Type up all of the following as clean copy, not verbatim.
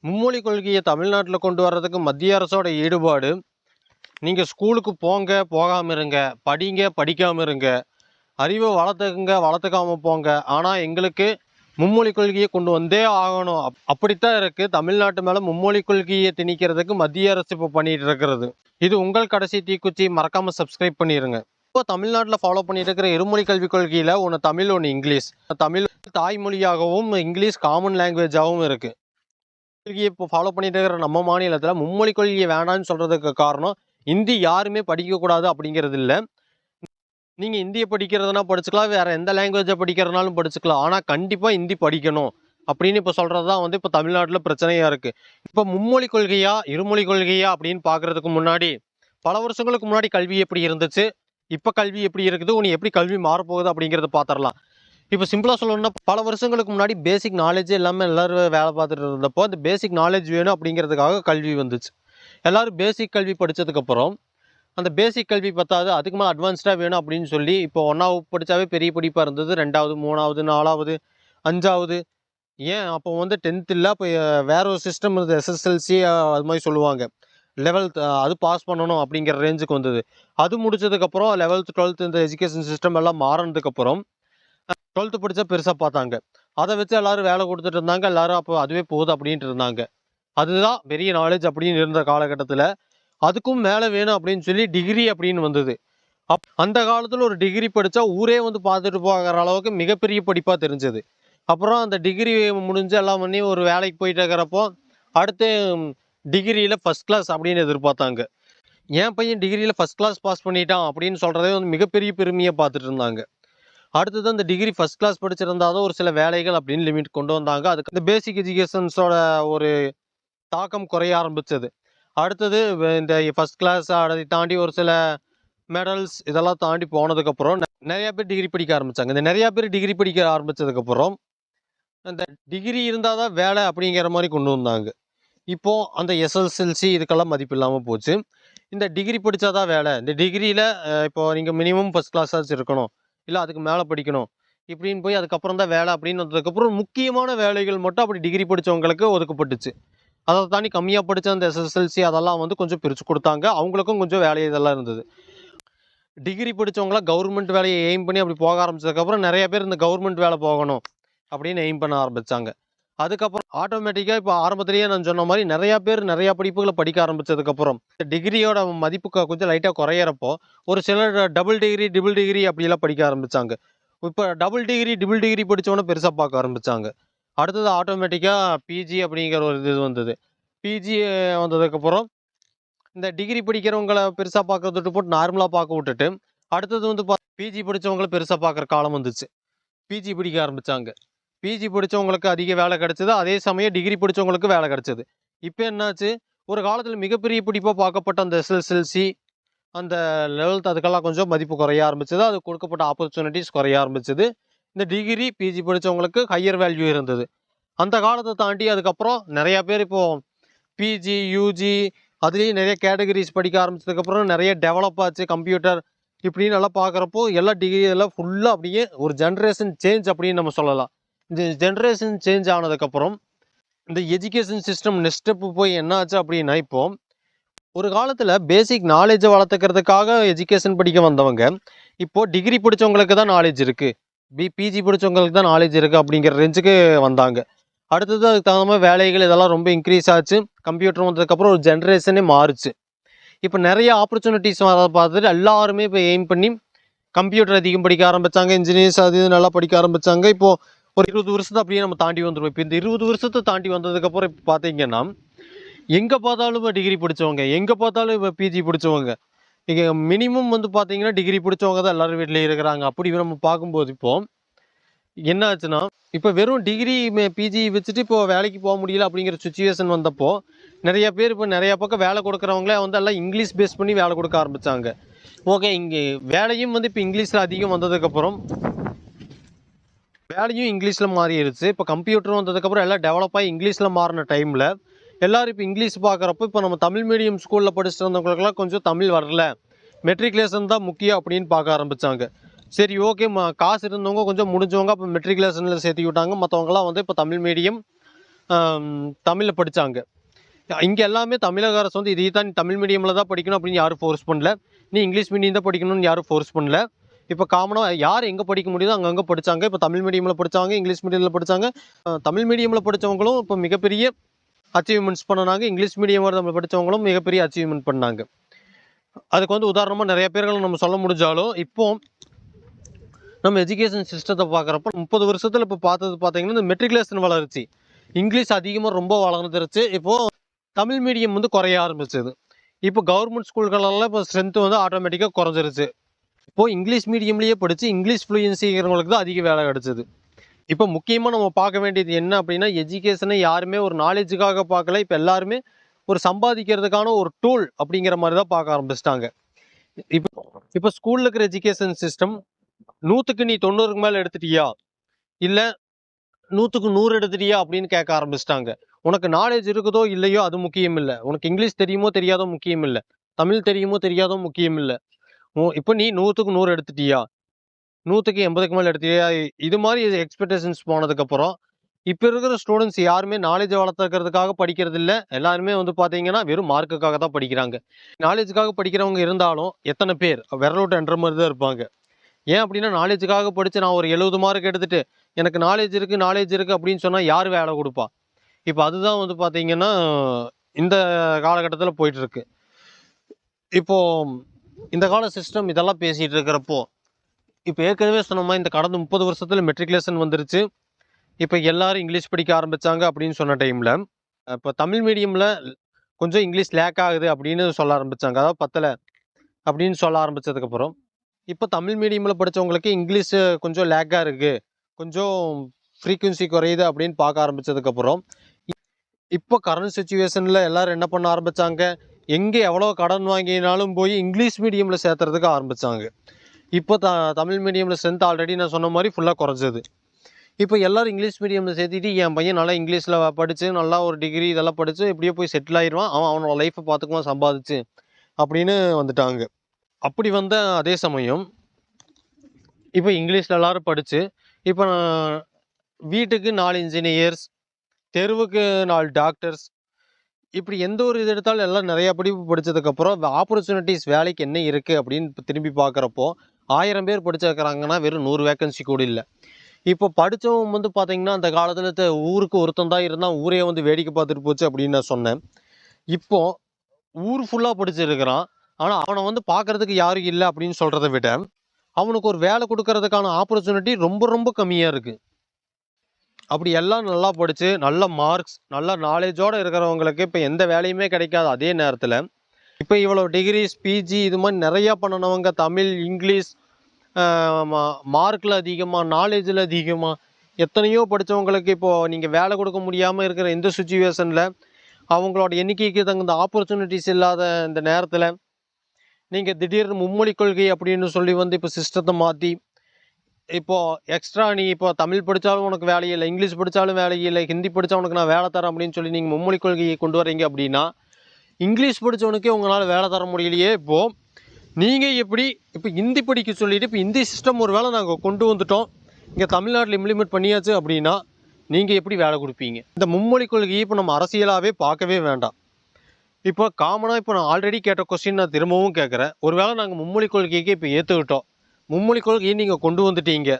மும்மொழி கொள்கையை தமிழ்நாட்டில் கொண்டு வர்றதுக்கு மத்திய அரசோட ஈடுபாடு, நீங்கள் ஸ்கூலுக்கு போங்க போகாமல் இருங்க, படிங்க படிக்காமல் இருங்க, அறிவை வளர்த்துக்குங்க வளர்த்துக்காமல் போங்க, ஆனால் எங்களுக்கு மும்மொழி கொள்கையை கொண்டு வந்தே ஆகணும். அப்படித்தான் இருக்குது. தமிழ்நாட்டு மேலே மும்மொழி கொள்கையை திணிக்கிறதுக்கு மத்திய அரசு இப்போ பண்ணிட்டு இருக்கிறது. இது உங்கள் கடைசி தீக்குச்சி. மறக்காமல் சப்ஸ்கிரைப் பண்ணிடுங்க. இப்போ தமிழ்நாட்டில் ஃபாலோ பண்ணிட்டு இருக்கிற இருமொழி கல்விக் கொள்கையில் ஒன்று தமிழ், ஒன்று இங்கிலீஷ். தமிழ் தாய்மொழியாகவும் இங்கிலீஷ் காமன் லாங்குவேஜாகவும் இருக்குது. கொள்கையை இப்போ ஃபாலோ பண்ணிட்டு இருக்கிற நம்ம மாநிலத்தில் மும்மொழி கொள்கையை வேணான்னு சொல்கிறதுக்கு காரணம், இந்தி யாருமே படிக்கக்கூடாது அப்படிங்கிறது இல்லை. நீங்கள் இந்தியை படிக்கிறதுனா படிச்சுக்கலாம், வேறு எந்த லாங்குவேஜை படிக்கிறதுனாலும் படிச்சுக்கலாம். ஆனால் கண்டிப்பாக இந்தி படிக்கணும் அப்படின்னு இப்போ சொல்கிறது தான் வந்து இப்போ தமிழ்நாட்டில் பிரச்சனையாக இருக்குது. இப்போ மும்மொழி கொள்கையா இருமொழி கொள்கையா அப்படின்னு பார்க்குறதுக்கு முன்னாடி, பல வருஷங்களுக்கு முன்னாடி கல்வி எப்படி இருந்துச்சு, இப்போ கல்வி எப்படி இருக்குது, உனக்கு எப்படி கல்வி மாறப்போகுது அப்படிங்கிறத பார்த்துடலாம். இப்போ சிம்பிளாக சொல்லணும்னா, பல வருஷங்களுக்கு முன்னாடி பேசிக் நாலேஜ் எல்லாமே எல்லோரும் வேலை பார்த்துட்டு இருந்தப்போ அந்த பேசிக் நாலேஜ் வேணும் அப்படிங்கிறதுக்காக கல்வி வந்துச்சு. எல்லோரும் பேசிக் கல்வி படித்ததுக்கப்புறம் அந்த பேசிக் கல்வி பத்தாது, அதுக்கு மேலே அட்வான்ஸ்டாக வேணும் அப்படின்னு சொல்லி இப்போ 1ஆவது படித்தாவே பெரிய படிப்பாக இருந்தது. 2ஆவது 3ஆவது 4ஆவது 5ஆவது, ஏன் அப்போ வந்து 10th இல்லை, அப்போ வேற ஒரு சிஸ்டம் இருந்தது, எஸ்எஸ்எல்சி அது மாதிரி சொல்லுவாங்க. 11th அது பாஸ் பண்ணணும் அப்படிங்கிற ரேஞ்சுக்கு வந்தது. அது முடிச்சதுக்கப்புறம் 11th 12th இந்த எஜுகேஷன் சிஸ்டம் எல்லாம் மாறினதுக்கப்புறம் 12th படித்தா பெருசாக பார்த்தாங்க. அதை வச்சு எல்லோரும் வேலை கொடுத்துட்டு இருந்தாங்க. எல்லோரும் அப்போ அதுவே போகுது அப்படின்ட்டு இருந்தாங்க. அதுதான் பெரிய நாலேஜ் அப்படின்னு இருந்த காலகட்டத்தில், அதுக்கும் மேலே வேணும் அப்படின்னு சொல்லி டிகிரி அப்படின்னு வந்தது. அந்த காலத்தில் ஒரு டிகிரி படித்தா ஊரே வந்து பார்த்துட்டு போகிற அளவுக்கு மிகப்பெரிய படிப்பாக தெரிஞ்சது. அப்புறம் அந்த டிகிரி முடிஞ்சு எல்லாம் பண்ணி ஒரு வேலைக்கு போயிட்டு இருக்கிறப்போ அடுத்து டிகிரியில் ஃபஸ்ட் கிளாஸ் அப்படின்னு எதிர்பார்த்தாங்க. என் பையன் டிகிரியில் ஃபஸ்ட் கிளாஸ் பாஸ் பண்ணிட்டான் அப்படின்னு சொல்கிறதே வந்து மிகப்பெரிய பெருமையாக பார்த்துட்டு இருந்தாங்க. அடுத்தது அந்த டிகிரி ஃபஸ்ட் கிளாஸ் படிச்சிருந்தாலும் ஒரு சில வேலைகள் அப்படின்னு லிமிட் கொண்டு வந்தாங்க. அதுக்கு இந்த பேசிக் எஜுகேஷன்ஸோட ஒரு தாக்கம் குறைய ஆரம்பித்தது. அடுத்தது இந்த ஃபஸ்ட் கிளாஸ் அதை தாண்டி ஒரு சில மெடல்ஸ் இதெல்லாம் தாண்டி போனதுக்கப்புறம் நிறையா பேர் டிகிரி படிக்க ஆரம்பித்தாங்க. இந்த நிறையா பேர் டிகிரி படிக்க ஆரம்பித்ததுக்கப்புறம் அந்த டிகிரி இருந்தால் தான் வேலை அப்படிங்கிற மாதிரி கொண்டு வந்தாங்க. இப்போது அந்த எஸ்எஸ்எல்சி இதுக்கெல்லாம் மதிப்பு இல்லாமல் போச்சு. இந்த டிகிரி படித்தா தான் வேலை. இந்த டிகிரியில் இப்போது நீங்கள் மினிமம் ஃபஸ்ட் கிளாஸாச்சும் இருக்கணும், இல்லை அதுக்கு மேலே படிக்கணும் இப்படின்னு போய் அதுக்கப்புறம் தான் வேலை அப்படின்னு வந்ததுக்கப்புறம் முக்கியமான வேலைகள் மட்டும் அப்படி டிகிரி படித்தவங்களுக்கு ஒதுக்கப்பட்டுச்சு. அதை தாண்டி கம்மியாக படித்த அந்த எஸ்எஸ்எல்சி அதெல்லாம் வந்து கொஞ்சம் பிரித்து கொடுத்தாங்க. அவங்களுக்கும் கொஞ்சம் வேலை இதெல்லாம் இருந்தது. டிகிரி படித்தவங்களாம் கவர்மெண்ட் வேலையை எய்ம் பண்ணி அப்படி போக ஆரம்பிச்சதுக்கப்புறம் நிறைய பேர் இந்த கவர்மெண்ட் வேலை போகணும் அப்படின்னு எய்ம் பண்ண ஆரம்பித்தாங்க. அதுக்கப்புறம் ஆட்டோமேட்டிக்காக இப்போ ஆரம்பத்திலேயே நான் சொன்ன மாதிரி நிறையா பேர் நிறையா படிப்புகளை படிக்க ஆரம்பித்ததுக்கப்புறம் டிகிரியோட மதிப்பு கொஞ்சம் லைட்டாக குறையிறப்போ ஒரு சிலர் டபுள் டிகிரி ட்ரிபிள் டிகிரி அப்படிலாம் படிக்க ஆரம்பித்தாங்க. இப்போ டபுள் டிகிரி ட்ரிபிள் டிகிரி படித்தவொன்னே பெருசாக பார்க்க ஆரம்பித்தாங்க. அடுத்தது ஆட்டோமேட்டிக்காக பிஜி அப்படிங்கிற ஒரு இது வந்தது. பிஜி வந்ததுக்கப்புறம் இந்த டிகிரி படிக்கிறவங்களை பெருசாக பார்க்கறத விட்டு போட்டு நார்மலாக பார்க்க விட்டுட்டு அடுத்தது வந்து பிஜி படித்தவங்கள பெருசாக பார்க்குற காலம் வந்துச்சு. பிஜி படிக்க ஆரம்பித்தாங்க. பிஜி படித்தவங்களுக்கு அதிக வேலை கிடச்சிது. அதே சமயம் டிகிரி படித்தவங்களுக்கு வேலை கிடச்சிது. இப்போ என்னாச்சு, ஒரு காலத்தில் மிகப்பெரிய படிப்பாக பார்க்கப்பட்ட அந்த எஸ்எஸ்எல்சி அந்த 11th அதுக்கெல்லாம் கொஞ்சம் மதிப்பு குறைய ஆரம்பிச்சது. அது கொடுக்கப்பட்ட ஆப்பர்ச்சுனிட்டிஸ் குறைய ஆரம்பிச்சது. இந்த டிகிரி பிஜி படித்தவங்களுக்கு ஹையர் வேல்யூ இருந்தது. அந்த காலத்தை தாண்டி அதுக்கப்புறம் நிறையா பேர் இப்போது பிஜி யூஜி அதுலேயும் நிறைய கேட்டகரிஸ் படிக்க ஆரம்பிச்சதுக்கப்புறம் நிறைய டெவலப் ஆச்சு. கம்ப்யூட்டர் இப்படின்னு எல்லாம் பார்க்குறப்போ எல்லா டிகிரி எல்லாம் ஃபுல்லாக அப்படியே ஒரு ஜென்ரேஷன் சேஞ்ச் அப்படின்னு நம்ம சொல்லலாம். இந்த ஜென்ரேஷன் சேஞ்ச் ஆனதுக்கப்புறம் இந்த எஜுகேஷன் சிஸ்டம் நெக்ஸ்ட் ஸ்டெப்பு போய் என்ன ஆச்சு அப்படின்னா, இப்போ ஒரு காலத்தில் பேசிக் நாலேஜை வளர்த்துக்கிறதுக்காக எஜுகேஷன் படிக்க வந்தவங்க இப்போது டிகிரி படித்தவங்களுக்கு தான் நாலேஜ் இருக்குது, பிஜி படித்தவங்களுக்கு தான் நாலேஜ் இருக்குது அப்படிங்கிற ரேஞ்சுக்கு வந்தாங்க. அடுத்தது அதுக்கு தகுந்த மாதிரி வேலைகள் இதெல்லாம் ரொம்ப இன்க்ரீஸ் ஆச்சு. கம்ப்யூட்டர் வந்ததுக்கப்புறம் ஒரு ஜென்ரேஷனே மாறுச்சு. இப்போ நிறைய ஆப்பர்ச்சுனிட்டிஸ் வர பார்த்துட்டு எல்லாருமே இப்போ எய்ம் பண்ணி கம்ப்யூட்டர் அதிகம் படிக்க ஆரம்பித்தாங்க. இன்ஜினியர்ஸ் அது இது நல்லா படிக்க ஆரம்பித்தாங்க. இப்போது ஒரு 20 வருஷத்தை அப்படியே நம்ம தாண்டி வந்துடுவோம். இப்போ இந்த 20 வருஷத்தை தாண்டி வந்ததுக்கப்புறம் இப்போ பார்த்தீங்கன்னா எங்கே பார்த்தாலும் இப்போ டிகிரி படித்தவங்க, எங்கே பார்த்தாலும் இப்போ பிஜி படித்தவங்க, இங்கே மினிமம் வந்து பார்த்தீங்கன்னா டிகிரி படித்தவங்க தான் எல்லோரும் வீட்டில் இருக்கிறாங்க. அப்படி நம்ம பார்க்கும்போது இப்போது என்ன ஆச்சுன்னா, இப்போ வெறும் டிகிரி பிஜி வச்சுட்டு இப்போ வேலைக்கு போக முடியல அப்படிங்கிற சுச்சுவேஷன் வந்தப்போ நிறைய பேர் இப்போ நிறையா பக்கம் வேலை கொடுக்குறவங்களே வந்து எல்லாம் இங்கிலீஷ் பேஸ் பண்ணி வேலை கொடுக்க ஆரம்பித்தாங்க. ஓகே, இங்கே வேலையும் வந்து இப்போ இங்கிலீஷில் அதிகம் வந்ததுக்கப்புறம் வேலையும் இங்கிலீஷில் மாறிடுச்சு. இப்போ கம்ப்யூட்டர் வந்ததுக்கப்புறம் எல்லாம் டெவலப் ஆகி இங்கிலீஷில் மாறின டைமில் எல்லோரும் இப்போ இங்கிலீஷ் பார்க்குறப்போ இப்போ நம்ம தமிழ் மீடியம் ஸ்கூலில் படிச்சுட்டு வந்தவங்களுக்குலாம் கொஞ்சம் தமிழ் வரல, மெட்ரிகுலேஷன் தான் முக்கியம் அப்படின்னு பார்க்க ஆரம்பித்தாங்க. சரி ஓகே, காசு இருந்தவங்க கொஞ்சம் முடிஞ்சவங்க அப்போ மெட்ரிகுலேஷனில் சேர்த்து விட்டாங்க. மற்றவங்களாம் வந்து இப்போ தமிழ் மீடியம் தமிழில் படித்தாங்க. இங்கே எல்லாமே தமிழக அரசு வந்து இதை தான் தமிழ் மீடியமில் தான் படிக்கணும் அப்படின்னு யாரும் ஃபோர்ஸ் பண்ணல. நீ இங்கிலீஷ் மீடியம் தான் படிக்கணும்னு யாரும் ஃபோர்ஸ் பண்ணல. இப்போ காமனாக யார் எங்கே படிக்க முடியுதோ அங்கங்கே படித்தாங்க. இப்போ தமிழ் மீடியமில் படித்தாங்க, இங்கிலீஷ் மீடியமில் படித்தாங்க. தமிழ் மீடியமில் படித்தவங்களும் இப்போ மிகப்பெரிய அச்சீவ்மெண்ட்ஸ் பண்ணாங்க. இங்கிலீஷ் மீடியம் நம்ம படித்தவங்களும் மிகப்பெரிய அச்சீவ்மெண்ட் பண்ணாங்க. அதுக்கு வந்து உதாரணமாக நிறைய பேர்கள் நம்ம சொல்ல முடிஞ்சாலும், இப்போ நம்ம எஜுகேஷன் சிஸ்டத்தை பார்க்குறப்ப 30 வருஷத்தில் இப்போ பார்த்தீங்கன்னா இந்த மெட்ரிகுலேஷன் வளர்ச்சி, இங்கிலீஷ் அதிகமாக ரொம்ப வளர்ந்துருச்சு. இப்போது தமிழ் மீடியம் வந்து குறைய ஆரம்பிச்சது. இப்போ கவர்மெண்ட் ஸ்கூல்களெல்லாம் இப்போ ஸ்ட்ரென்த்து வந்து ஆட்டோமேட்டிக்காக குறைஞ்சிருச்சு. இப்போது இங்கிலீஷ் மீடியம்லேயே படித்து இங்கிலீஷ் ஃப்ளூயன்சிங்கிறவங்களுக்கு தான் அதிக வேலை கிடச்சிது. இப்போ முக்கியமாக நம்ம பார்க்க வேண்டியது என்ன அப்படின்னா, எஜுகேஷனை யாருமே ஒரு நாலேஜுக்காக பார்க்கல. இப்போ எல்லாருமே ஒரு சம்பாதிக்கிறதுக்கான ஒரு டூல் அப்படிங்கிற மாதிரி தான் பார்க்க ஆரம்பிச்சிட்டாங்க. இப்போ ஸ்கூலில் இருக்கிற எஜுகேஷன் சிஸ்டம் 100க்கு நீ 90க்கு மேலே எடுத்துட்டியா, இல்லை 100க்கு 100 எடுத்துட்டியா அப்படின்னு கேட்க ஆரம்பிச்சிட்டாங்க. உனக்கு நாலேஜ் இருக்குதோ இல்லையோ அது முக்கியம் இல்லை. உனக்கு இங்கிலீஷ் தெரியுமோ தெரியாதோ முக்கியம் இல்லை. தமிழ் தெரியுமோ தெரியாதோ முக்கியம் இல்லை. இப்போ நீ 100க்கு 100 எடுத்துட்டியா, 100க்கு 80க்கு மேலே எடுத்தியா, இது மாதிரி எக்ஸ்பெக்டேஷன்ஸ் போனதுக்கப்புறம் இப்போ இருக்கிற ஸ்டூடெண்ட்ஸ் யாருமே நாலேஜை வளர்த்துக்கிறதுக்காக படிக்கிறது இல்லை. எல்லாருமே வந்து பார்த்தீங்கன்னா வெறும் மார்க்குக்காக தான் படிக்கிறாங்க. நாலேஜுக்காக படிக்கிறவங்க இருந்தாலும் எத்தனை பேர் விரலோட்டு என்ற மாதிரி தான் இருப்பாங்க. ஏன் அப்படின்னா, நாலேஜுக்காக படித்து நான் ஒரு 70 மார்க் எடுத்துட்டு எனக்கு நாலேஜ் இருக்குது அப்படின்னு சொன்னால் யார் வேலை கொடுப்பா? இப்போ அதுதான் வந்து பார்த்தீங்கன்னா இந்த காலகட்டத்தில் போயிட்டுருக்கு. இப்போது இந்த கால சிஸ்டம் இதெல்லாம் பேசிகிட்டு இருக்கிறப்போ, இப்போ ஏற்கனவே சொன்ன மாதிரி இந்த கடந்த 30 வருஷத்தில் மெட்ரிகுலேஷன் வந்துருச்சு. இப்போ எல்லாரும் இங்கிலீஷ் படிக்க ஆரம்பித்தாங்க அப்படின்னு சொன்ன டைமில், இப்போ தமிழ் மீடியமில் கொஞ்சம் இங்கிலீஷ் லேக் ஆகுது அப்படின்னு சொல்ல ஆரம்பித்தாங்க. அதாவது பத்தலை அப்படின்னு சொல்ல ஆரம்பித்ததுக்கப்புறம், இப்போ தமிழ் மீடியமில் படித்தவங்களுக்கு இங்கிலீஷு கொஞ்சம் லேக்காக இருக்குது, கொஞ்சம் ஃப்ரீக்குவன்சி குறையுது அப்படின்னு பார்க்க ஆரம்பித்ததுக்கப்புறம், இப்போ கரண்ட் சுச்சுவேஷனில் எல்லோரும் என்ன பண்ண ஆரம்பித்தாங்க, எங்கே எவ்வளோ கடன் வாங்கினாலும் போய் இங்கிலீஷ் மீடியமில் சேர்த்துறதுக்கு ஆரம்பித்தாங்க. இப்போ தமிழ் மீடியமில் ஸ்ட்ரென்த் ஆல்ரெடி நான் சொன்ன மாதிரி ஃபுல்லாக குறைஞ்சது. இப்போ எல்லோரும் இங்கிலீஷ் மீடியமில் சேர்த்துட்டு என் பையன் நல்லா இங்கிலீஷில் படித்து நல்லா ஒரு டிகிரி இதெல்லாம் படித்து எப்படியோ போய் செட்டில் ஆயிடுவான், அவனோட லைஃப்பை பார்த்துக்குவான் சம்பாதிச்சு அப்படின்னு வந்துட்டாங்க. அப்படி வந்த அதே சமயம் இப்போ இங்கிலீஷில் எல்லோரும் படித்து இப்போ வீட்டுக்கு 4 இன்ஜினியர்ஸ், தெருவுக்கு 4 டாக்டர்ஸ், இப்படி எந்த ஒரு இது எடுத்தாலும் எல்லாம் நிறையா படிப்பு படித்ததுக்கப்புறம் ஆப்பர்ச்சுனிட்டிஸ் வேலைக்கு என்ன இருக்குது அப்படின்னு திரும்பி பார்க்குறப்போ 1000 பேர் படிச்சிருக்கிறாங்கன்னா வெறும் 100 வேக்கன்சி கூட இல்லை. இப்போ படித்தவன் வந்து பார்த்தீங்கன்னா அந்த காலத்தில் ஊருக்கு ஒருத்தன் தான் இருந்தால் ஊரே வந்து வேடிக்கை பார்த்துட்டு போச்சு அப்படின்னு நான் சொன்னேன். இப்போது ஊர் ஃபுல்லாக படிச்சிருக்கிறான், ஆனால் அவனை வந்து பார்க்குறதுக்கு யாரும் இல்லை அப்படின்னு சொல்கிறத விட அவனுக்கு ஒரு வேலை கொடுக்கறதுக்கான ஆப்பர்ச்சுனிட்டி ரொம்ப ரொம்ப கம்மியாக இருக்குது. அப்படி எல்லாம் நல்லா படித்து நல்ல மார்க்ஸ் நல்ல நாலேஜோடு இருக்கிறவங்களுக்கு இப்போ எந்த வேலையுமே கிடைக்காது. அதே நேரத்தில் இப்போ இவ்வளோ டிகிரிஸ் பிஜி இது மாதிரி நிறையா பண்ணினவங்க தமிழ் இங்கிலீஷ் மார்க்கில் அதிகமாக நாலேஜில் அதிகமாக எத்தனையோ படித்தவங்களுக்கு இப்போது நீங்கள் வேலை கொடுக்க முடியாமல் இருக்கிற இந்த சுச்சுவேஷனில் அவங்களோட எண்ணிக்கைக்கு தகுந்த ஆப்பர்ச்சுனிட்டிஸ் இல்லாத இந்த நேரத்தில் நீங்கள் திடீர்னு மும்மொழி கொள்கை அப்படின்னு சொல்லி வந்து இப்போ சிஸ்டத்தை மாற்றி இப்போது எக்ஸ்ட்ரா நீ இப்போ தமிழ் படித்தாலும் உனக்கு வேலை இல்லை, இங்கிலீஷ் படித்தாலும் வேலை இல்லை, ஹிந்தி படித்தா உனக்கு நான் வேலை தரேன் அப்படின்னு சொல்லி நீங்கள் மும்மொழி கொள்கையை கொண்டு வரீங்க அப்படின்னா இங்கிலீஷ் படித்தவனுக்கே உங்களால் வேலை தர முடியலையே. இப்போது நீங்கள் எப்படி இப்போ ஹிந்தி படிக்க சொல்லிவிட்டு இப்போ ஹிந்தி சிஸ்டம் ஒரு வேளை நாங்கள் கொண்டு வந்துட்டோம், இங்கே தமிழ்நாட்டில் இம்ப்ளிமெண்ட் பண்ணியாச்சு அப்படின்னா நீங்கள் எப்படி வேலை கொடுப்பீங்க? இந்த மும்மொழி கொள்கையை இப்போ நம்ம அரசியலாகவே பார்க்கவே வேண்டாம். இப்போ காமனாக இப்போ நான் ஆல்ரெடி கேட்ட கொஸ்டின் நான் திரும்பவும் கேட்குறேன். ஒரு வேளை நாங்கள் மும்மொழி கொள்கைக்கு இப்போ ஏற்றுக்கிட்டோம், மும்மொழி கொள்கையை நீங்கள் கொண்டு வந்துட்டீங்க,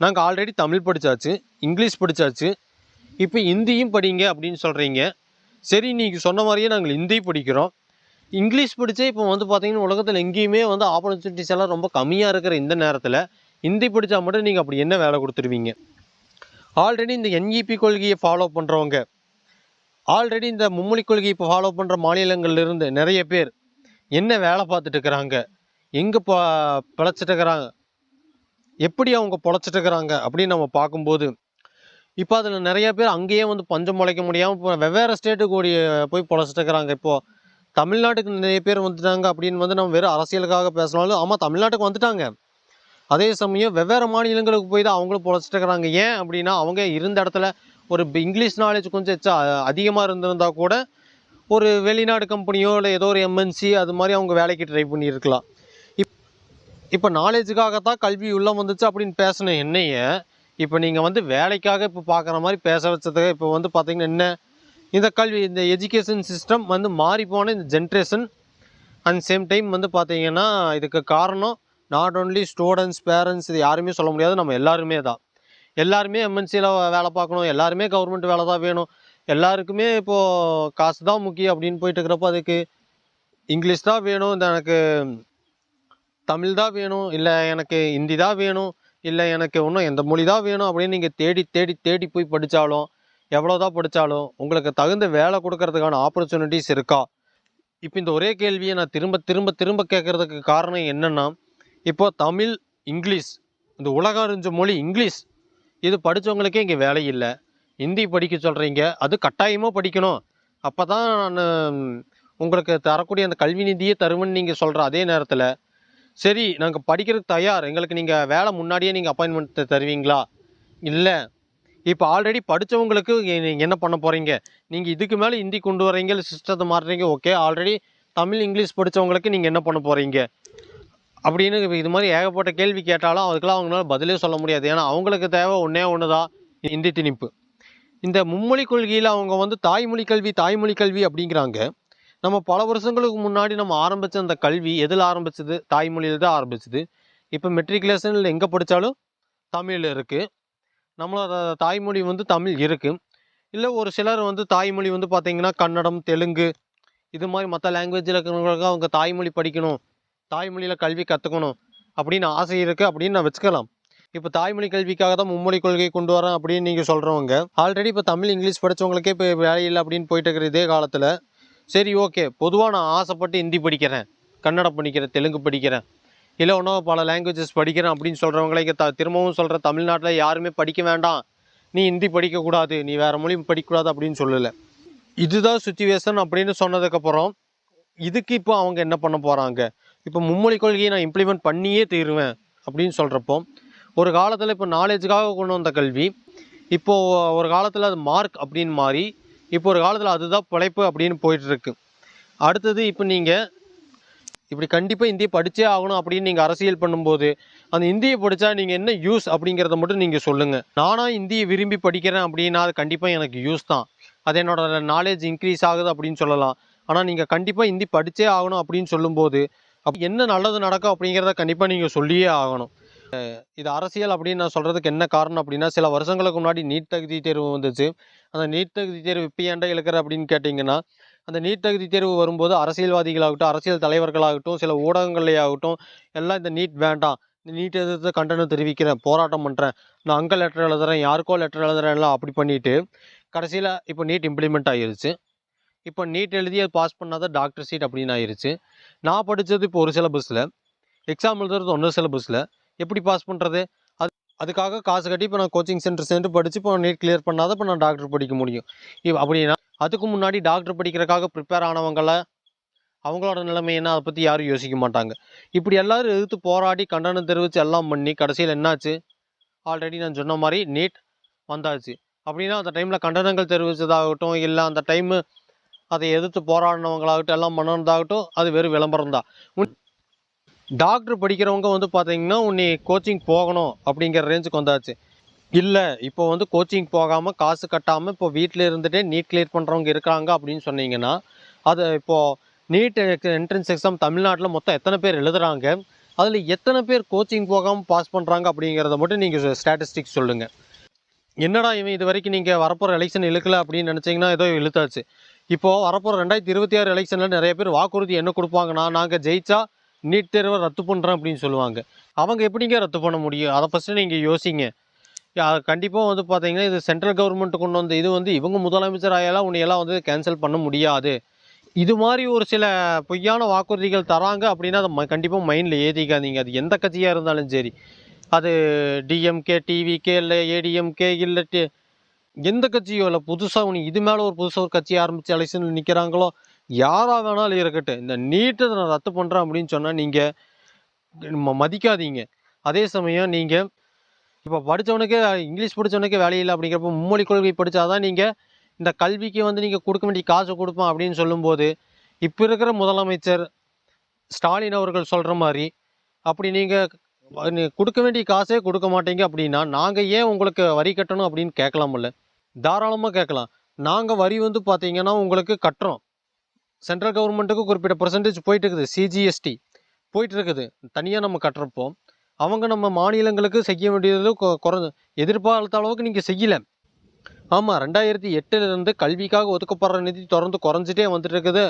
நாங்கள் ஆல்ரெடி தமிழ் படித்தாச்சு இங்கிலீஷ் படித்தாச்சு, இப்போ ஹிந்தியும் படிங்க அப்படின்னு சொல்கிறீங்க. சரி, நீங்கள் சொன்ன மாதிரியே நாங்கள் ஹிந்தி படிக்கிறோம், இங்கிலீஷ் படித்தே இப்போ வந்து பார்த்தீங்கன்னா உலகத்தில் எங்கேயுமே வந்து ஆப்பர்ச்சுனிட்டிஸ் எல்லாம் ரொம்ப கம்மியாக இருக்கிற இந்த நேரத்தில் ஹிந்தி படித்தா மட்டும் நீங்கள் அப்படி என்ன வேலை கொடுத்துருவீங்க? ஆல்ரெடி இந்த என்இபி கொள்கையை ஃபாலோ பண்ணுறவங்க, ஆல்ரெடி இந்த மும்மொழி கொள்கையை இப்போ ஃபாலோ பண்ணுற மாநிலங்கள்லேருந்து நிறைய பேர் என்ன வேலை பார்த்துட்டு இருக்கிறாங்க, எங்கே பிழைச்சிட்டு இருக்கிறாங்க, எப்படி அவங்க பொழைச்சிட்டு இருக்கிறாங்க அப்படின்னு நம்ம பார்க்கும்போது இப்போ அதில் நிறைய பேர் அங்கேயே வந்து பஞ்சம் முளைக்க முடியாமல் இப்போ வெவ்வேறு ஸ்டேட்டுக்கு ஓடி போய் பொழைச்சிட்டு இருக்கிறாங்க. இப்போது தமிழ்நாட்டுக்கு நிறைய பேர் வந்துட்டாங்க அப்படின்னு வந்து நம்ம வெறும் அரசியலுக்காக பேசினாலும் ஆமாம் தமிழ்நாட்டுக்கு வந்துட்டாங்க, அதே சமயம் வெவ்வேறு மாநிலங்களுக்கு போய் தான் அவங்களும் பொழைச்சிட்டு இருக்கிறாங்க. ஏன் அப்படின்னா அவங்க இருந்த இடத்துல ஒரு இங்கிலீஷ் நாலேஜ் கொஞ்சம் அதிகமாக இருந்திருந்தா கூட ஒரு வெளிநாடு கம்பெனியோ இல்லை ஏதோ ஒரு எம்என்சி அது மாதிரி அவங்க வேலைக்கு ட்ரை பண்ணியிருக்கலாம். இப்போ நாலேஜுக்காகத்தான் கல்வி உள்ளே வந்துச்சு அப்படின்னு பேசின என்னைய இப்போ நீங்கள் வந்து வேலைக்காக இப்போ பார்க்குற மாதிரி பேச வச்சதுக்கு இப்போ வந்து பார்த்தீங்கன்னா என்ன, இந்த கல்வி இந்த எஜுகேஷன் சிஸ்டம் வந்து மாறிப்போன இந்த ஜென்ரேஷன் அண்ட் சேம் டைம் வந்து பார்த்தீங்கன்னா இதுக்கு காரணம் நாட் ஓன்லி ஸ்டூடெண்ட்ஸ், பேரண்ட்ஸ், இது யாருமே சொல்ல முடியாது, நம்ம எல்லாருமே தான். எல்லாருமே எம்என்சியில் வேலை பார்க்கணும், எல்லாருமே கவர்மெண்ட் வேலை தான் வேணும், எல்லாருக்குமே இப்போது காசு தான் முக்கியம் அப்படின்னு போயிட்டு இருக்கிறப்போ அதுக்கு இங்கிலீஷ் தான் வேணும், இந்த எனக்கு தமிழ் தான் வேணும், இல்லை எனக்கு ஹிந்தி தான் வேணும், இல்லை எனக்கு இன்னும் எந்த மொழி தான் வேணும் அப்படின்னு நீங்கள் தேடி தேடி தேடி போய் படித்தாலும், எவ்வளோ தான் படித்தாலும் உங்களுக்கு தகுந்த வேலை கொடுக்கறதுக்கான ஆப்பர்ச்சுனிட்டிஸ் இருக்கா? இப்போ இந்த ஒரே கேள்வியை நான் திரும்ப திரும்ப திரும்ப கேட்குறதுக்கு காரணம் என்னென்னா, இப்போ தமிழ், இங்கிலீஷ், இந்த உலகம் அறிஞ்ச மொழி இங்கிலீஷ், இது படித்தவங்களுக்கே இங்கே வேலை இல்லை. ஹிந்தி படிக்க சொல்கிறீங்க, அது கட்டாயமாக படிக்கணும், அப்போ தான் நான் உங்களுக்கு தரக்கூடிய அந்த கல்வி நிதியே தருவேன்னு நீங்கள் சொல்கிற அதே நேரத்தில், சரி நாங்கள் படிக்கிறதுக்கு தயார், எங்களுக்கு நீங்கள் வேலை முன்னாடியே நீங்கள் அப்பாயின்மெண்ட் தருவீங்களா? இல்லை. இப்போ ஆல்ரெடி படித்தவங்களுக்கு நீங்கள் என்ன பண்ண போகிறீங்க? நீங்கள் இதுக்கு மேலே ஹிந்தி கொண்டு வரீங்க, இல்லை சிஸ்டத்தை மாற்றுறீங்க, ஓகே. ஆல்ரெடி தமிழ், இங்கிலீஷ் படித்தவங்களுக்கு நீங்கள் என்ன பண்ண போகிறீங்க அப்படின்னு இது மாதிரி ஏகப்பட்ட கேள்வி கேட்டாலும் அதுக்கெல்லாம் அவங்களால பதிலே சொல்ல முடியாது. ஏன்னா அவங்களுக்கு தேவை ஒன்றே ஒன்று தான், ஹிந்தி திணிப்பு. இந்த மும்மொழி கொள்கையில் அவங்க வந்து தாய்மொழி கல்வி தாய்மொழி கல்வி அப்படிங்கிறாங்க. நம்ம பல வருஷங்களுக்கு முன்னாடி நம்ம ஆரம்பித்த அந்த கல்வி எதில் ஆரம்பிச்சது? தாய்மொழியில் தான் ஆரம்பிச்சது. இப்போ மெட்ரிகுலேஷனில் எங்கே படித்தாலும் தமிழ் இருக்குது, நம்மளோட தாய்மொழி வந்து தமிழ் இருக்குது. இல்லை ஒரு சிலர் வந்து தாய்மொழி வந்து பார்த்திங்கன்னா கன்னடம், தெலுங்கு, இது மாதிரி மற்ற லாங்குவேஜில் இருக்கிறவங்களுக்கு அவங்க தாய்மொழி படிக்கணும், தாய்மொழியில் கல்வி கற்றுக்கணும் அப்படின்னு ஆசை இருக்குது அப்படின்னு நான் வச்சுக்கலாம். இப்போ தாய்மொழி கல்விக்காக தான் மும்மொழி கொள்கை கொண்டு வரேன் அப்படின்னு நீங்கள் சொல்கிறவங்க, ஆல்ரெடி இப்போ தமிழ், இங்கிலீஷ் படித்தவங்களுக்கே இப்போ வேலை இல்லை அப்படின்னு போயிட்டு இருக்கிற இதே காலத்தில், சரி ஓகே பொதுவாக நான் ஆசைப்பட்டு ஹிந்தி படிக்கிறேன், கன்னடம் படிக்கிறேன், தெலுங்கு படிக்கிறேன், இல்லை ஒன்றும் பல லாங்குவேஜஸ் படிக்கிறேன் அப்படின்னு சொல்கிறவங்களே இங்கே திரும்பவும் சொல்கிற தமிழ்நாட்டில் யாருமே படிக்க வேண்டாம், நீ ஹிந்தி படிக்கக்கூடாது, நீ வேறு மொழி படிக்கக்கூடாது அப்படின்னு சொல்லலை. இதுதான் சுச்சுவேஷன் அப்படின்னு சொன்னதுக்கப்புறம் இதுக்கு இப்போ அவங்க என்ன பண்ண போகிறாங்க? இப்போ மும்மொழி கொள்கையை நான் இம்ப்ளிமெண்ட் பண்ணியே தீருவேன் அப்படின்னு சொல்கிறப்போ, ஒரு காலத்தில் இப்போ நாலேஜுக்காக கொண்டு வந்த கல்வி, இப்போது ஒரு காலத்தில் அது மார்க் அப்படின்னு மாறி, இப்போ ஒரு காலத்தில் அதுதான் பிழைப்பு அப்படின்னு போயிட்டுருக்கு. அடுத்தது இப்போ நீங்கள் இப்படி கண்டிப்பாக ஹிந்தியை படித்தே ஆகணும் அப்படின்னு நீங்கள் அரசியல் பண்ணும்போது, அந்த ஹிந்தியை படித்தா நீங்கள் என்ன யூஸ் அப்படிங்கிறத மட்டும் நீங்கள் சொல்லுங்கள். நானாக ஹிந்தியை விரும்பி படிக்கிறேன் அப்படின்னா அது கண்டிப்பாக எனக்கு யூஸ் தான், அது என்னோட நாலேஜ் இன்க்ரீஸ் ஆகுது அப்படின்னு சொல்லலாம். ஆனால் நீங்கள் கண்டிப்பாக ஹிந்தி படித்தே ஆகணும் அப்படின்னு சொல்லும்போது என்ன நல்லது நடக்கும் அப்படிங்கிறத கண்டிப்பாக நீங்கள் சொல்லியே ஆகணும். இது அரசியல் அப்படின்னு நான் சொல்கிறதுக்கு என்ன காரணம் அப்படின்னா, சில வருஷங்களுக்கு முன்னாடி நீட் தகுதி தேர்வு வந்துச்சு. அந்த நீட் தகுதி தேர்வு இப்போ ஏன்டா இழுக்கிற அப்படின்னு கேட்டிங்கன்னா, அந்த நீட் தகுதி தேர்வு வரும்போது அரசியல்வாதிகளாகட்டும், அரசியல் தலைவர்களாகட்டும், சில ஊடகங்களே ஆகட்டும், எல்லாம் இந்த நீட் வேண்டாம், இந்த நீட் எதிர்த்து கண்டனம் தெரிவிக்கிறேன், போராட்டம் பண்ணுறேன், நான் அங்கே லெட்டர் எழுதுறேன், யாருக்கோ லெட்டர் எழுதுறேன்லாம் அப்படி பண்ணிவிட்டு கடைசியில் இப்போ நீட் இம்ப்ளிமெண்ட் ஆகிருச்சு. இப்போ நீட் எழுதி அது பாஸ் பண்ணாத டாக்டர் சீட் அப்படின்னு ஆயிடுச்சு. நான் படித்தது இப்போ ஒரு சிலபஸில், எக்ஸாம் எழுதுறது ஒன்று சிலபஸில், எப்படி பாஸ் பண்ணுறது? அதுக்காக காசு கட்டி இப்போ நான் கோச்சிங் சென்டர் சேர்ந்து படித்து இப்போ நீட் கிளியர் பண்ணாத இப்போ நான் டாக்டர் படிக்க முடியும். அப்படின்னா அதுக்கு முன்னாடி டாக்டர் படிக்கிறதுக்காக ப்ரிப்பேர் ஆனவங்களை அவங்களோட நிலைமை என்ன, அதை பற்றி யாரும் யோசிக்க மாட்டாங்க. இப்படி எல்லோரும் எதிர்த்து போராடி கண்டனம் தெரிவித்து எல்லாம் பண்ணி கடைசியில் என்னாச்சு? ஆல்ரெடி நான் சொன்ன மாதிரி நீட் வந்தாச்சு. அப்படின்னா அந்த டைமில் கண்டனங்கள் தெரிவித்ததாகட்டும், இல்லை அந்த டைமு அதை எதிர்த்து போராடினவங்களாகட்டும், எல்லாம் பண்ணதாகட்டும், அது வெறும் விளம்பரம் தான். டாக்டர் படிக்கிறவங்க வந்து பார்த்தீங்கன்னா உன்னை கோச்சிங் போகணும் அப்படிங்கிற ரேஞ்சுக்கு வந்தாச்சு. இல்லை இப்போ வந்து கோச்சிங் போகாமல் காசு கட்டாமல் இப்போ வீட்டில் இருந்துகிட்டே நீட் கிளியர் பண்ணுறவங்க இருக்கிறாங்க அப்படின்னு சொன்னீங்கன்னா, அது இப்போது நீட் என்ட்ரன்ஸ் எக்ஸாம் தமிழ்நாட்டில் மொத்தம் எத்தனை பேர் எழுதுகிறாங்க, அதில் எத்தனை பேர் கோச்சிங் போகாமல் பாஸ் பண்ணுறாங்க அப்படிங்கிறத மட்டும் நீங்கள் ஸ்டாட்டிஸ்டிக்ஸ் சொல்லுங்கள். என்னடா இவன் இது வரைக்கும் நீங்கள் வரப்போகிற எலெக்ஷன் இழுக்கலை அப்படின்னு நினச்சிங்கன்னா ஏதோ இழுத்தாச்சு. இப்போது வரப்போகிற 2026 எலெக்ஷனில் நிறைய பேர் வாக்குறுதி என்ன கொடுப்பாங்கன்னா, நாங்கள் ஜெயிச்சா நீட் தேர்வை ரத்து பண்ணுறேன் அப்படின்னு சொல்லுவாங்க. அவங்க எப்படிங்க ரத்து பண்ண முடியும்? அதை ஃபஸ்ட்டு நீங்கள் யோசிங்க. கண்டிப்பாக வந்து பார்த்தீங்கன்னா இது சென்ட்ரல் கவர்மெண்ட் கொண்டு வந்த இது வந்து இவங்க முதலமைச்சர் ஆயாலாம் உன்னையெல்லாம் வந்து கேன்சல் பண்ண முடியாது. இது மாதிரி ஒரு சில பொய்யான வாக்குறுதிகள் தராங்க அப்படின்னா அதை கண்டிப்பாக மைண்டில் ஏற்றிக்காதீங்க. அது எந்த கட்சியாக இருந்தாலும் சரி, அது டிஎம்கே, டிவிகே, இல்லை ஏடிஎம்கே, இல்லை எந்த கட்சியோ இல்லை, புதுசாக இது மேலே ஒரு புதுசாக ஒரு கட்சி ஆரம்பித்து எலெக்ஷனில் நிற்கிறாங்களோ யாராக வேணாலும் இருக்கட்டும், இந்த நீட்டை நான் ரத்து பண்ணுறேன் அப்படின்னு சொன்னால் நீங்கள் மதிக்காதீங்க. அதே சமயம் நீங்கள் இப்போ படித்தவனுக்கே இங்கிலீஷ் படித்தவனுக்கே வேலையில்லை அப்படிங்கிறப்ப மும்மொழி கொள்கை படித்தாதான் நீங்கள் இந்த கல்விக்கு வந்து நீங்கள் கொடுக்க வேண்டிய காசு கொடுப்போம் அப்படின்னு சொல்லும்போது, இப்போ இருக்கிற முதலமைச்சர் ஸ்டாலின் அவர்கள் சொல்கிற மாதிரி அப்படி நீங்கள் கொடுக்க வேண்டிய காசே கொடுக்க மாட்டீங்க அப்படின்னா நாங்கள் ஏன் உங்களுக்கு வரி கட்டணும் அப்படின்னு கேட்கலாமில்ல? தாராளமாக கேட்கலாம். நாங்கள் வரி வந்து பார்த்தீங்கன்னா உங்களுக்கு கட்டுறோம். சென்ட்ரல் கவர்மெண்ட்டுக்கு குறிப்பிட்ட பெர்சன்டேஜ் போயிட்டு இருக்குது. சிஜிஎஸ்டி போயிட்டு இருக்குது. தனியாக நம்ம கட்டுறப்போ அவங்க நம்ம மாநிலங்களுக்கு செய்ய வேண்டியது குறைஞ்ச எதிர்பார்த்த அளவுக்கு நீங்கள் செய்யலை. ஆமாம், 2008 கல்விக்காக ஒதுக்கப்படுற நிதி தொடர்ந்து குறைஞ்சிட்டே வந்துட்டு இருக்குது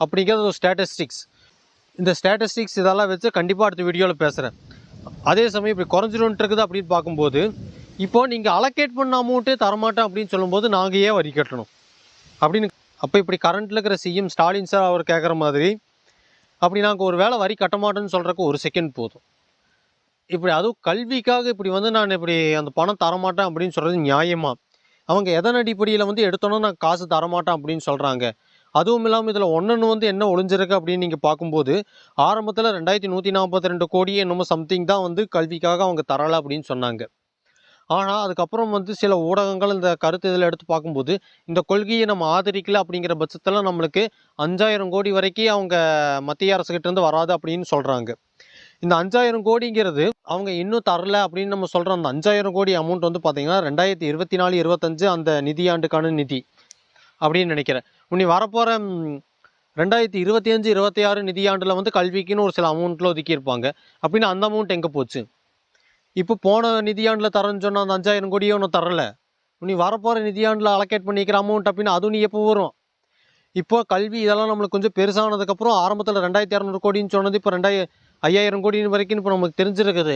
அப்படிங்கிறது ஒரு ஸ்டாட்டிஸ்டிக்ஸ். இந்த ஸ்டாட்டிஸ்டிக்ஸ் இதெல்லாம் வச்சு கண்டிப்பாக அடுத்த வீடியோவில் பேசுகிறேன். அதே சமயம் இப்படி குறைஞ்சிட்டு இருக்குது அப்படின்னு பார்க்கும்போது இப்போ நீங்கள் அலோகேட் பண்ண அமௌண்ட்டே தரமாட்டேன் அப்படின்னு சொல்லும்போது நாங்கள் ஏன் வரி கட்டணும் அப்படின்னு. அப்போ இப்படி கரண்ட்டில் இருக்கிற சிஎம் ஸ்டாலின் சார் அவர் கேட்குற மாதிரி அப்படி நாங்கள் ஒரு வேளை வரி கட்ட மாட்டேன்னு சொல்கிறக்கு ஒரு செகண்ட் போதும். இப்படி அதுவும் கல்விக்காக இப்படி வந்து நான் இப்படி அந்த பணம் தரமாட்டேன் அப்படின்னு சொல்கிறது நியாயமா? அவங்க எதன் அடிப்படையில் வந்து எடுத்தோன்னா நான் காசு தரமாட்டேன் அப்படின்னு சொல்கிறாங்க? அதுவும் இல்லாமல் இதில் ஒன்று வந்து என்ன ஒளிஞ்சிருக்கு அப்படின்னு நீங்கள் பார்க்கும்போது ஆரம்பத்தில் 2142 கோடி என்னமோ சம்திங் தான் வந்து கல்விக்காக அவங்க தரலை அப்படின்னு சொன்னாங்க. ஆனால் அதுக்கப்புறம் வந்து சில ஊடகங்கள் இந்த கருத்து இதில் எடுத்து பார்க்கும்போது இந்த கொள்கையை நம்ம ஆதரிக்கல அப்படிங்கிற பட்சத்தில் நம்மளுக்கு 5000 கோடி வரைக்கும் அவங்க மத்திய அரசுகிட்ட இருந்து வராது அப்படின்னு சொல்கிறாங்க. இந்த 5000 கோடிங்கிறது அவங்க இன்னும் தரல அப்படின்னு நம்ம சொல்கிற அந்த 5000 கோடி அமௌண்ட் வந்து பார்த்தீங்கன்னா 2024-25 அந்த நிதியாண்டுக்கான நிதி அப்படின்னு நினைக்கிறேன். இனி வரப்போகிற 2025-26 நிதியாண்டில் வந்து கல்விக்குன்னு ஒரு சில அமௌண்ட்டில் ஒதுக்கியிருப்பாங்க. அப்படின்னு அந்த அமௌண்ட் எங்கே போச்சு? இப்போ போன நிதியாண்டில் தரேன்னு சொன்னால் அந்த 5000 கோடியே ஒன்றும் தரல. நீ வரப்போகிற நிதியாண்டில் அலோகேட் பண்ணிக்கிற அமௌண்ட் அப்படின்னு அதுவும் நீ எப்போ வரும்? இப்போ கல்வி இதெல்லாம் நம்மளுக்கு கொஞ்சம் பெருசானதுக்கப்புறம் ஆரம்பத்தில் 2600 கோடின்னு சொன்னது இப்போ 5000 கோடி வரைக்கும் இப்போ நமக்கு தெரிஞ்சிருக்குது.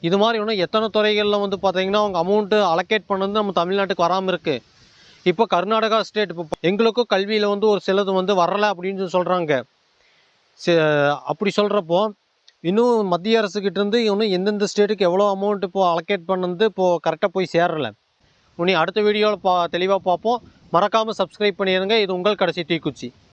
இது மாதிரி ஒன்று எத்தனை துறைகளில் வந்து பார்த்தீங்கன்னா அவங்க அமௌண்ட்டு அலோகேட் பண்ணது நம்ம தமிழ்நாட்டுக்கு வராமல் இருக்குது. இப்போ கர்நாடகா ஸ்டேட் இப்போ எங்களுக்கும் கல்வியில் வந்து ஒரு சிலது வந்து வரலை அப்படின்னு சொல்கிறாங்க. அப்படி சொல்கிறப்போ இன்னும் மத்திய அரசுக்கிட்ட இருந்து இன்னும் எந்தெந்த ஸ்டேட்டுக்கு எவ்வளோ அமௌண்ட் இப்போது அலோகேட் பண்ணது இப்போது கரெக்டாக போய் சேரலை. இனி அடுத்த வீடியோவில் தெளிவாக பார்ப்போம். மறக்காமல் சப்ஸ்கிரைப் பண்ணிடுங்க. இது உங்கள் கடைசி தீக்குச்சி.